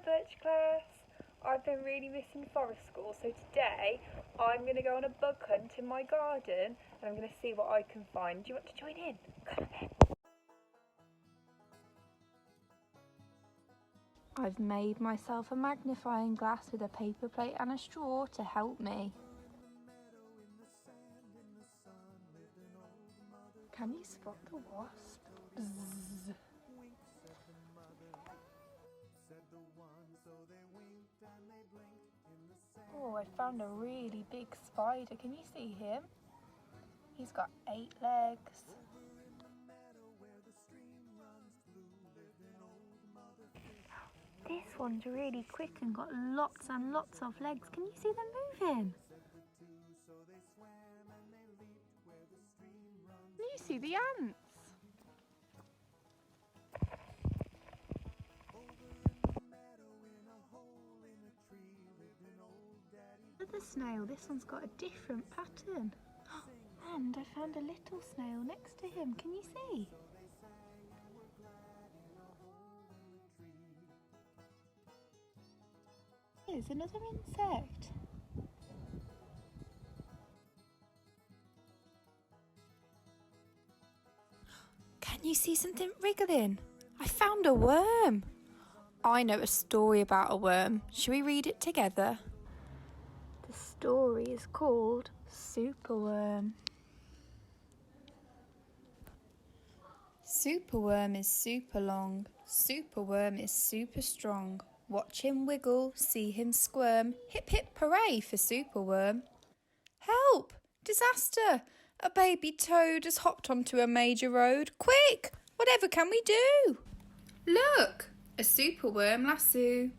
Birch class. I've been really missing forest school, so today I'm going to go on a bug hunt in my garden and I'm going to see what I can find. Do you want to join in? Come on then. I've made myself a magnifying glass with a paper plate and a straw to help me. Can you spot the wasp? Bzzz. Oh, I found a really big spider. Can you see him? He's got 8 legs. This one's really quick and got lots and lots of legs. Can you see them moving? Can you see the ants? Look at the snail. This one's got a different pattern. And I found a little snail next to him. Can you see? Here's another insect. Can you see something wriggling? I found a worm. I know a story about a worm. Shall we read it together? The story is called Superworm. Superworm is super long. Superworm is super strong. Watch him wiggle, see him squirm. Hip hip hooray for Superworm. Help! Disaster! A baby toad has hopped onto a major road. Quick! Whatever can we do? Look! A superworm lasso.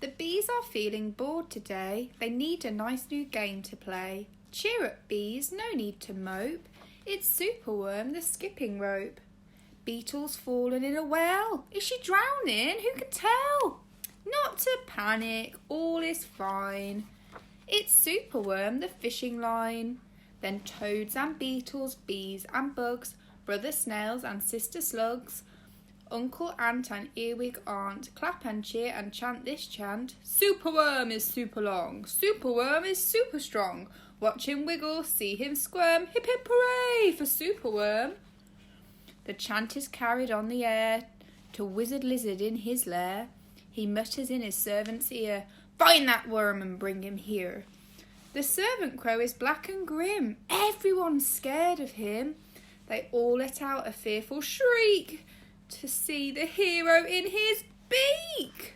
The bees are feeling bored today. They need a nice new game to play. Cheer up, bees, no need to mope. It's Superworm, the skipping rope. Beetle's fallen in a well. Is she drowning? Who can tell? Not to panic, all is fine. It's Superworm, the fishing line. Then toads and beetles, bees and bugs, brother snails and sister slugs, uncle ant and earwig aunt, clap and cheer and chant this chant. Superworm is super long, Superworm is super strong. Watch him wiggle, see him squirm, hip hip hooray for Superworm. The chant is carried on the air to Wizard Lizard in his lair. He mutters in his servant's ear, find that worm and bring him here. The servant crow is black and grim. Everyone's scared of him. They all let out a fearful shriek to see the hero in his beak.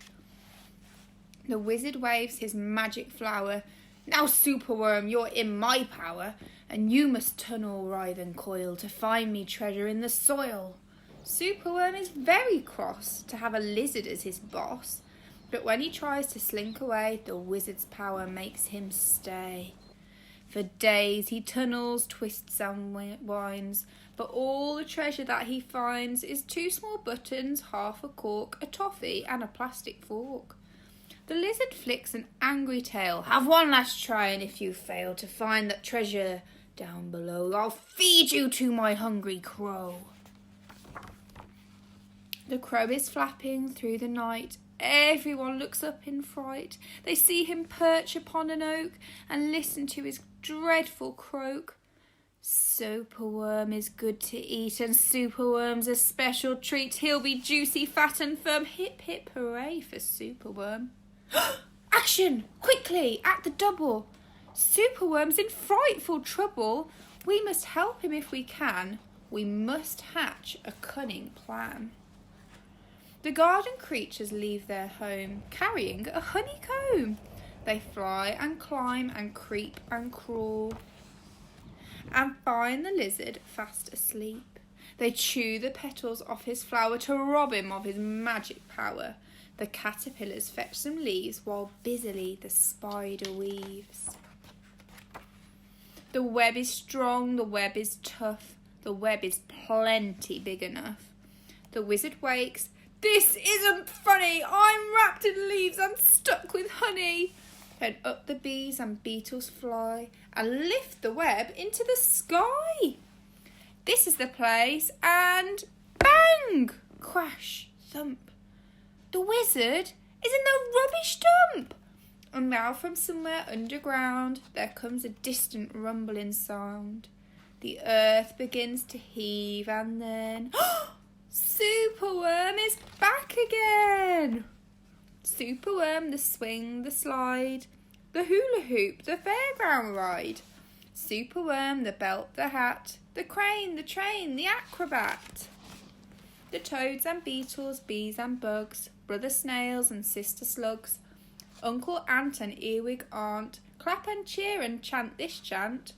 The wizard waves his magic flower. Now, Superworm, you're in my power, and you must tunnel, writhe and coil to find me treasure in the soil. Superworm is very cross to have a lizard as his boss. But when he tries to slink away, the wizard's power makes him stay. For days he tunnels, twists and winds, but all the treasure that he finds is 2 small buttons, half a cork, a toffee and a plastic fork. The lizard flicks an angry tail. Have one last try, and if you fail to find that treasure down below, I'll feed you to my hungry crow. The crow is flapping through the night. Everyone looks up in fright. They see him perch upon an oak and listen to his dreadful croak. Superworm is good to eat, and Superworm's a special treat. He'll be juicy, fat and firm. Hip hip hooray for Superworm. Action! Quickly! At the double! Superworm's in frightful trouble. We must help him if we can. We must hatch a cunning plan. The garden creatures leave their home, carrying a honeycomb. They fly and climb and creep and crawl, and find the lizard fast asleep. They chew the petals off his flower to rob him of his magic power. The caterpillars fetch some leaves while busily the spider weaves. The web is strong, the web is tough, the web is plenty big enough. The wizard wakes. This isn't funny. I'm wrapped in leaves. I'm stuck with honey. Then up the bees and beetles fly and lift the web into the sky. This is the place, and bang! Crash, thump. The wizard is in the rubbish dump. And now from somewhere underground there comes a distant rumbling sound. The earth begins to heave and then Superworm is back again! Superworm, the swing, the slide, the hula hoop, the fairground ride. Superworm, the belt, the hat, the crane, the train, the acrobat. The toads and beetles, bees and bugs, brother snails and sister slugs, uncle ant and earwig aunt, clap and cheer and chant this chant.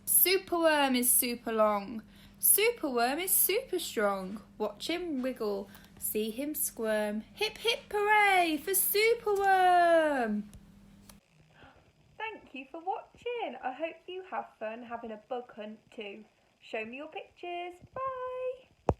Superworm is super long. Superworm is super strong. Watch him wiggle, see him squirm. Hip hip hooray for Superworm! Thank you for watching. I hope you have fun having a bug hunt too. Show me your pictures. Bye!